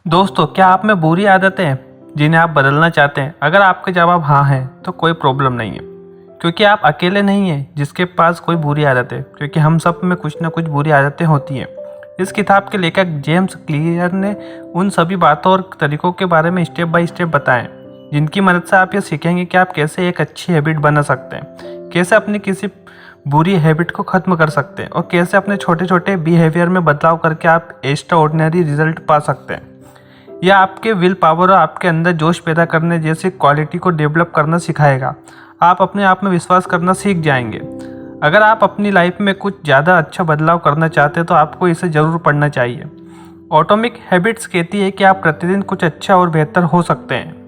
दोस्तों, क्या आप में बुरी आदतें हैं जिन्हें आप बदलना चाहते हैं? अगर आपका जवाब हाँ है तो कोई प्रॉब्लम नहीं है, क्योंकि आप अकेले नहीं हैं जिसके पास कोई बुरी आदत है, क्योंकि हम सब में कुछ ना कुछ बुरी आदतें होती हैं। इस किताब के लेखक जेम्स क्लियर ने उन सभी बातों और तरीकों के बारे में स्टेप बाय स्टेप बताएं जिनकी मदद से आप ये सीखेंगे कि आप कैसे एक अच्छी हैबिट बना सकते हैं, कैसे अपनी किसी बुरी हैबिट को ख़त्म कर सकते हैं और कैसे अपने छोटे छोटे बिहेवियर में बदलाव करके आप एक्स्ट्रा ऑर्डिनरी रिजल्ट पा सकते हैं। यह आपके विल पावर और आपके अंदर जोश पैदा करने जैसी क्वालिटी को डेवलप करना सिखाएगा। आप अपने आप में विश्वास करना सीख जाएंगे। अगर आप अपनी लाइफ में कुछ ज़्यादा अच्छा बदलाव करना चाहते हैं तो आपको इसे ज़रूर पढ़ना चाहिए। ऑटोमिक हैबिट्स कहती है कि आप प्रतिदिन कुछ अच्छा और बेहतर हो सकते हैं।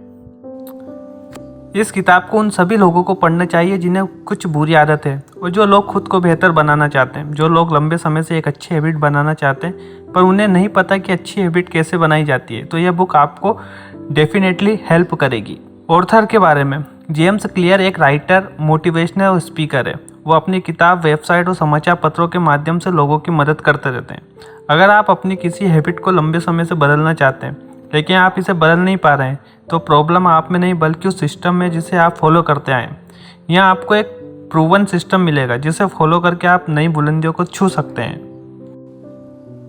इस किताब को उन सभी लोगों को पढ़ना चाहिए जिन्हें कुछ बुरी आदत है और जो लोग खुद को बेहतर बनाना चाहते हैं, जो लोग लंबे समय से एक अच्छी हैबिट बनाना चाहते हैं पर उन्हें नहीं पता कि अच्छी हैबिट कैसे बनाई जाती है। तो यह बुक आपको डेफिनेटली हेल्प करेगी। ऑर्थर के बारे में, जेम्स क्लियर एक राइटर, मोटिवेशनल और स्पीकर है। वो अपनी किताब, वेबसाइट और समाचार पत्रों के माध्यम से लोगों की मदद करते रहते हैं। अगर आप अपनी किसी हैबिट को लंबे समय से बदलना चाहते हैं लेकिन आप इसे बदल नहीं पा रहे हैं तो प्रॉब्लम आप में नहीं बल्कि उस सिस्टम में जिसे आप फॉलो करते आए हैं। यहाँ आपको एक प्रूवन सिस्टम मिलेगा जिसे फॉलो करके आप नई बुलंदियों को छू सकते हैं।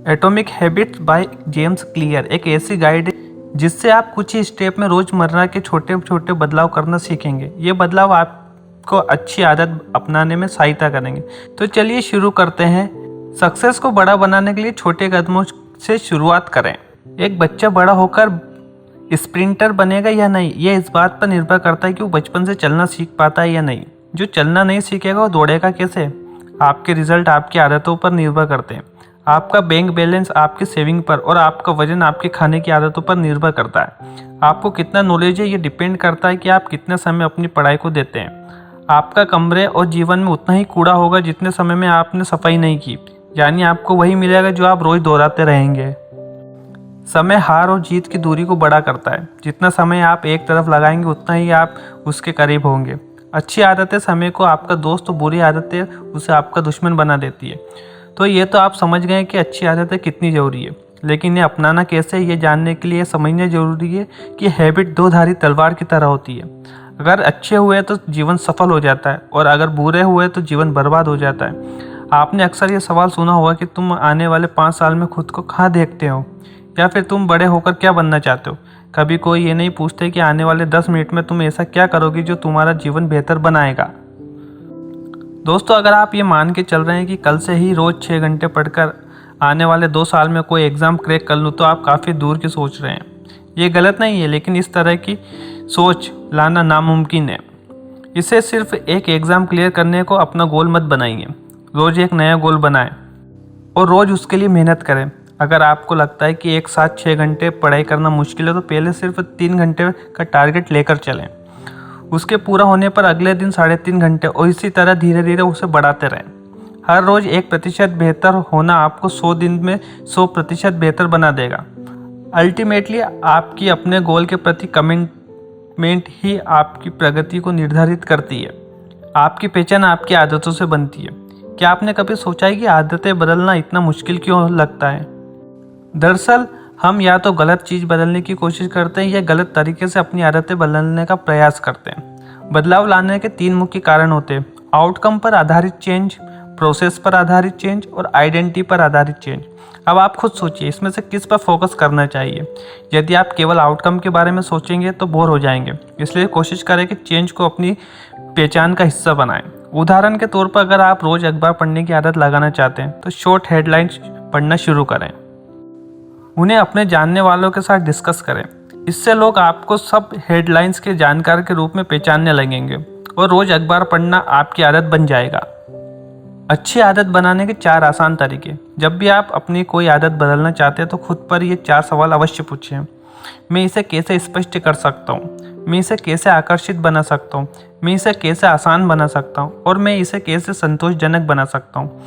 Atomic habits by James clear एक ऐसी गाइड है जिससे आप कुछ ही स्टेप में रोजमर्रा के छोटे छोटे बदलाव करना सीखेंगे। ये बदलाव आपको अच्छी आदत अपनाने में सहायता करेंगे। तो चलिए शुरू करते हैं। सक्सेस को बड़ा बनाने के लिए छोटे कदमों से शुरुआत करें। एक बच्चा बड़ा होकर स्प्रिंटर बनेगा या नहीं, यह इस बात पर निर्भर करता है कि वो बचपन से चलना सीख पाता है या नहीं। जो चलना नहीं सीखेगा वो दौड़ेगा कैसे? आपके रिजल्ट आपकी आदतों पर निर्भर करते हैं। आपका बैंक बैलेंस आपकी सेविंग पर और आपका वजन आपके खाने की आदतों पर निर्भर करता है। आपको कितना नॉलेज है ये डिपेंड करता है कि आप कितने समय अपनी पढ़ाई को देते हैं। आपका कमरे और जीवन में उतना ही कूड़ा होगा जितने समय में आपने सफाई नहीं की, यानी आपको वही मिलेगा जो आप रोज दोहराते रहेंगे। समय हार और जीत की दूरी को बड़ा करता है। जितना समय आप एक तरफ लगाएंगे उतना ही आप उसके करीब होंगे। अच्छी आदतें समय को आपका दोस्त और बुरी आदतें उसे आपका दुश्मन बना देती है। तो ये तो आप समझ गए कि अच्छी आदतें कितनी ज़रूरी है, लेकिन इन्हें अपनाना कैसे ये जानने के लिए समझना जरूरी है कि हैबिट दो धारी तलवार की तरह होती है। अगर अच्छे हुए तो जीवन सफल हो जाता है और अगर बुरे हुए तो जीवन बर्बाद हो जाता है। आपने अक्सर ये सवाल सुना होगा कि तुम आने वाले 5 साल में खुद को कहाँ देखते हो, या फिर तुम बड़े होकर क्या बनना चाहते हो। कभी कोई ये नहीं पूछते कि आने वाले 10 मिनट में तुम ऐसा क्या करोगे जो तुम्हारा जीवन बेहतर बनाएगा। दोस्तों, अगर आप ये मान के चल रहे हैं कि कल से ही रोज़ 6 घंटे पढ़कर आने वाले 2 साल में कोई एग्ज़ाम क्रैक कर लूँ, तो आप काफ़ी दूर की सोच रहे हैं। ये गलत नहीं है, लेकिन इस तरह की सोच लाना नामुमकिन है। इसे सिर्फ एक एग्ज़ाम क्लियर करने को अपना गोल मत बनाइए। रोज़ एक नया गोल बनाएं और रोज़ उसके लिए मेहनत करें। अगर आपको लगता है कि एक साथ 6 घंटे पढ़ाई करना मुश्किल है तो पहले सिर्फ 3 घंटे का टारगेट लेकर चलें। उसके पूरा होने पर अगले दिन 3.5 घंटे और इसी तरह धीरे धीरे उसे बढ़ाते रहें। हर रोज़ 1% बेहतर होना आपको 100 दिन में 100% बेहतर बना देगा। अल्टीमेटली आपकी अपने गोल के प्रति कमिटमेंट ही आपकी प्रगति को निर्धारित करती है। आपकी पहचान आपकी आदतों से बनती है। क्या आपने कभी सोचा है कि आदतें बदलना इतना मुश्किल क्यों लगता है? दरअसल हम या तो गलत चीज़ बदलने की कोशिश करते हैं या गलत तरीके से अपनी आदतें बदलने का प्रयास करते हैं। बदलाव लाने के 3 मुख्य कारण होते हैं: आउटकम पर आधारित चेंज, प्रोसेस पर आधारित चेंज और आइडेंटिटी पर आधारित चेंज। अब आप खुद सोचिए, इसमें से किस पर फोकस करना चाहिए। यदि आप केवल आउटकम के बारे में सोचेंगे तो बोर हो जाएंगे, इसलिए कोशिश करें कि चेंज को अपनी पहचान का हिस्सा बनाएं। उदाहरण के तौर पर अगर आप रोज़ अखबार पढ़ने की आदत लगाना चाहते हैं तो शॉर्ट हेडलाइंस पढ़ना शुरू करें। उन्हें अपने जानने वालों के साथ डिस्कस करें। इससे लोग आपको सब हेडलाइंस के जानकार के रूप में पहचानने लगेंगे और रोज़ अखबार पढ़ना आपकी आदत बन जाएगा। अच्छी आदत बनाने के 4 आसान तरीके। जब भी आप अपनी कोई आदत बदलना चाहते हैं तो खुद पर ये 4 सवाल अवश्य पूछें। मैं इसे कैसे स्पष्ट कर सकता हूँ? मैं इसे कैसे आकर्षित बना सकता हूँ? मैं इसे कैसे आसान बना सकता हूँ? और मैं इसे कैसे संतोषजनक बना सकता हूँ?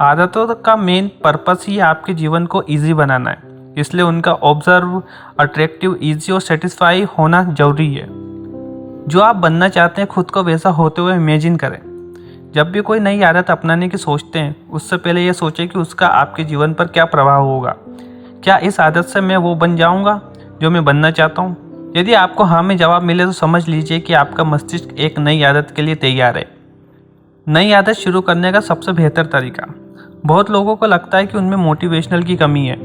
आदतों का मेन पर्पस ही आपके जीवन को ईजी बनाना है, इसलिए उनका ऑब्जर्व, अट्रैक्टिव, ईजी और सेटिस्फाई होना जरूरी है। जो आप बनना चाहते हैं खुद को वैसा होते हुए इमेजिन करें। जब भी कोई नई आदत अपनाने की सोचते हैं उससे पहले ये सोचें कि उसका आपके जीवन पर क्या प्रभाव होगा। क्या इस आदत से मैं वो बन जाऊंगा जो मैं बनना चाहता हूँ? यदि आपको हाँ में जवाब मिले तो समझ लीजिए कि आपका मस्तिष्क एक नई आदत के लिए तैयार है। नई आदत शुरू करने का सबसे बेहतर तरीका। बहुत लोगों को लगता है कि उनमें मोटिवेशनल की कमी है,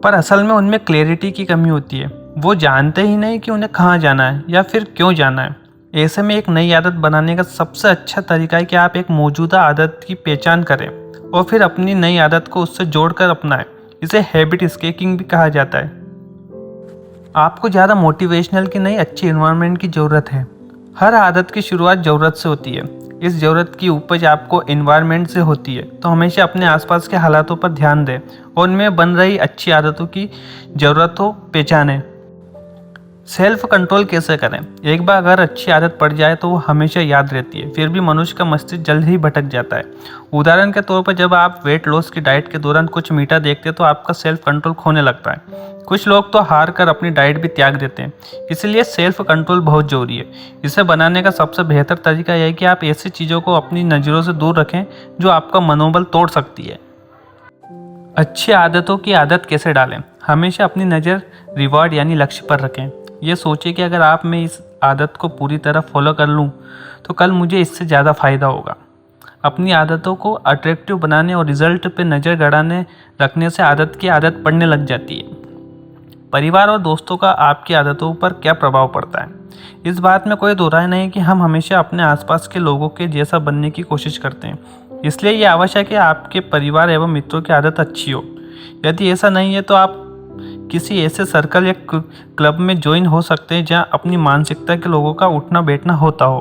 पर असल में उनमें क्लैरिटी की कमी होती है। वो जानते ही नहीं कि उन्हें कहाँ जाना है या फिर क्यों जाना है। ऐसे में एक नई आदत बनाने का सबसे अच्छा तरीका है कि आप एक मौजूदा आदत की पहचान करें और फिर अपनी नई आदत को उससे जोड़कर अपनाएं। इसे हैबिट स्टैकिंग भी कहा जाता है। आपको ज़्यादा मोटिवेशनल की नहीं, अच्छी इन्वायरमेंट की ज़रूरत है। हर आदत की शुरुआत ज़रूरत से होती है। इस ज़रूरत की उपज आपको इन्वायरमेंट से होती है। तो हमेशा अपने आसपास के हालातों पर ध्यान दें और उनमें बन रही अच्छी आदतों की ज़रूरतों पहचानें। सेल्फ कंट्रोल कैसे करें? एक बार अगर अच्छी आदत पड़ जाए तो वो हमेशा याद रहती है, फिर भी मनुष्य का मस्तिष्क जल्द ही भटक जाता है। उदाहरण के तौर पर जब आप वेट लॉस की डाइट के दौरान कुछ मीठा देखते हैं तो आपका सेल्फ कंट्रोल खोने लगता है। कुछ लोग तो हार कर अपनी डाइट भी त्याग देते हैं। इसलिए सेल्फ कंट्रोल बहुत ज़रूरी है। इसे बनाने का सबसे बेहतर तरीका यह है कि आप ऐसी चीज़ों को अपनी नज़रों से दूर रखें जो आपका मनोबल तोड़ सकती है। अच्छी आदतों की आदत कैसे डालें? हमेशा अपनी नज़र रिवॉर्ड यानी लक्ष्य पर रखें। ये सोचिए कि अगर मैं इस आदत को पूरी तरह फॉलो कर लूँ तो कल मुझे इससे ज़्यादा फ़ायदा होगा। अपनी आदतों को अट्रैक्टिव बनाने और रिजल्ट पे नज़र गड़ाने रखने से आदत की आदत पड़ने लग जाती है। परिवार और दोस्तों का आपकी आदतों पर क्या प्रभाव पड़ता है? इस बात में कोई दो राय नहीं कि हम हमेशा अपने आसपास के लोगों के जैसा बनने की कोशिश करते हैं। इसलिए ये आवश्यक है कि आपके परिवार एवं मित्रों की आदत अच्छी हो। यदि ऐसा नहीं है तो आप किसी ऐसे सर्कल या क्लब में ज्वाइन हो सकते हैं जहां अपनी मानसिकता के लोगों का उठना बैठना होता हो।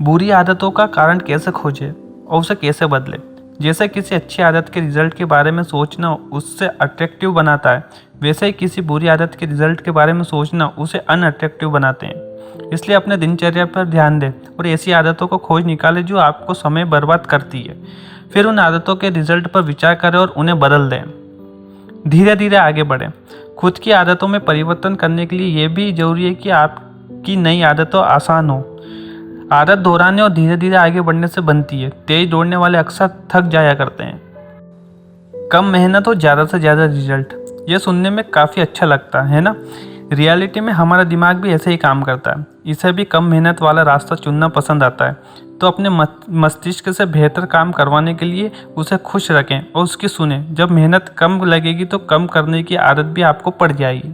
बुरी आदतों का कारण कैसे खोजें और उसे कैसे बदलें? जैसे किसी अच्छी आदत के रिजल्ट के बारे में सोचना उससे अट्रैक्टिव बनाता है, वैसे ही किसी बुरी आदत के रिजल्ट के बारे में सोचना उसे अनअट्रैक्टिव बनाते हैं। इसलिए अपने दिनचर्या पर ध्यान दें और ऐसी आदतों को खोज निकालें जो आपको समय बर्बाद करती है। फिर उन आदतों के रिजल्ट पर विचार करें और उन्हें बदल दें। धीरे धीरे आगे बढ़ें। खुद की आदतों में परिवर्तन करने के लिए यह भी जरूरी है कि आपकी नई आदतों आसान हो। आदत दोहराने और धीरे धीरे आगे बढ़ने से बनती है। तेज दौड़ने वाले अक्सर थक जाया करते हैं। कम मेहनत और ज़्यादा से ज़्यादा रिजल्ट, ये सुनने में काफ़ी अच्छा लगता है ना? रियलिटी में हमारा दिमाग भी ऐसे ही काम करता है। इसे भी कम मेहनत वाला रास्ता चुनना पसंद आता है। तो अपने मस्तिष्क से बेहतर काम करवाने के लिए उसे खुश रखें और उसकी सुने। जब मेहनत कम लगेगी तो कम करने की आदत भी आपको पड़ जाएगी।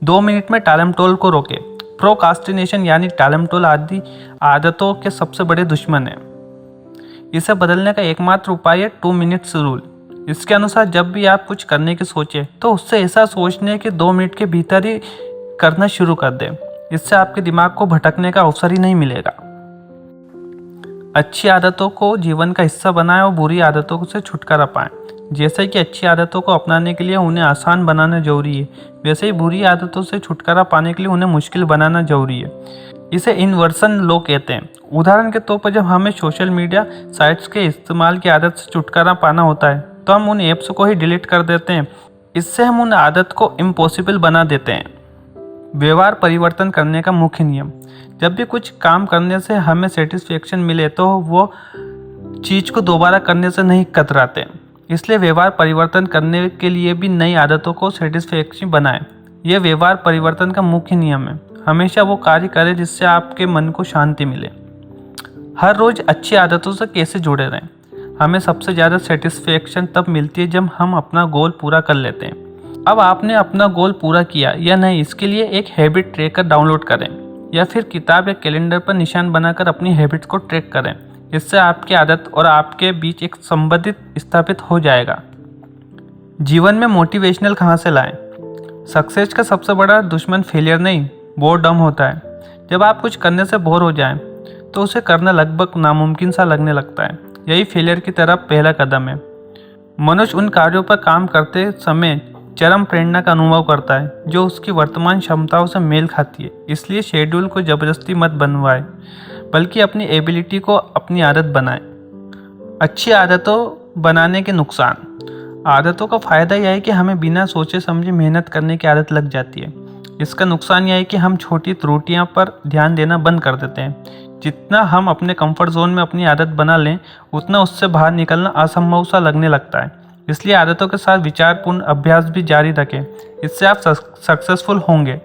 2 मिनट में टालमटोल को रोकें। प्रोकास्टिनेशन यानी टालमटोल आदि आदतों के सबसे बड़े दुश्मन है। इसे बदलने का एकमात्र उपाय है 2 मिनट्स रूल। इसके अनुसार जब भी आप कुछ करने की सोचें तो उससे ऐसा सोचने कि 2 मिनट के भीतर ही करना शुरू कर दें। इससे आपके दिमाग को भटकने का अवसर ही नहीं मिलेगा। अच्छी आदतों को जीवन का हिस्सा बनाएं और बुरी आदतों से छुटकारा पाएं। जैसे कि अच्छी आदतों को अपनाने के लिए उन्हें आसान बनाना जरूरी है, वैसे ही बुरी आदतों से छुटकारा पाने के लिए उन्हें मुश्किल बनाना जरूरी है। इसे इन्वर्सन लॉ कहते हैं। उदाहरण के तौर पर जब हमें सोशल मीडिया साइट्स के इस्तेमाल की आदत से छुटकारा पाना होता है तो हम उन ऐप्स को ही डिलीट कर देते हैं। इससे हम उन आदत को इम्पॉसिबल बना देते हैं। व्यवहार परिवर्तन करने का मुख्य नियम। जब भी कुछ काम करने से हमें सेटिस्फेक्शन मिले तो वो चीज़ को दोबारा करने से नहीं कतराते। इसलिए व्यवहार परिवर्तन करने के लिए भी नई आदतों को सेटिस्फेक्शन बनाएं। यह व्यवहार परिवर्तन का मुख्य नियम है। हमेशा वो कार्य करें जिससे आपके मन को शांति मिले। हर रोज़ अच्छी आदतों से कैसे जुड़े रहें? हमें सबसे ज़्यादा सेटिस्फेक्शन तब मिलती है जब हम अपना गोल पूरा कर लेते हैं। अब आपने अपना गोल पूरा किया या नहीं, इसके लिए एक हैबिट ट्रैकर डाउनलोड करें या फिर किताब या कैलेंडर पर निशान बनाकर अपनी हैबिट्स को ट्रैक करें। इससे आपकी आदत और आपके बीच एक संबंधित स्थापित हो जाएगा। जीवन में मोटिवेशनल कहाँ से लाएं? सक्सेस का सबसे बड़ा दुश्मन फेलियर नहीं, बोरडम होता है। जब आप कुछ करने से बोर हो जाएं तो उसे करना लगभग नामुमकिन सा लगने लगता है। यही फेलियर की तरफ पहला कदम है। मनुष्य उन कार्यों पर काम करते समय चरम प्रेरणा का अनुभव करता है जो उसकी वर्तमान क्षमताओं से मेल खाती है। इसलिए शेड्यूल को जबरदस्ती मत बनवाएं, बल्कि अपनी एबिलिटी को अपनी आदत बनाएं। अच्छी आदतों बनाने के नुकसान। आदतों का फ़ायदा यह है कि हमें बिना सोचे समझे मेहनत करने की आदत लग जाती है। इसका नुकसान यह है कि हम छोटी त्रुटियों पर ध्यान देना बंद कर देते हैं। जितना हम अपने कंफर्ट जोन में अपनी आदत बना लें उतना उससे बाहर निकलना असंभव सा लगने लगता है। इसलिए आदतों के साथ विचारपूर्ण अभ्यास भी जारी रखें। इससे आप सक्सेसफुल होंगे।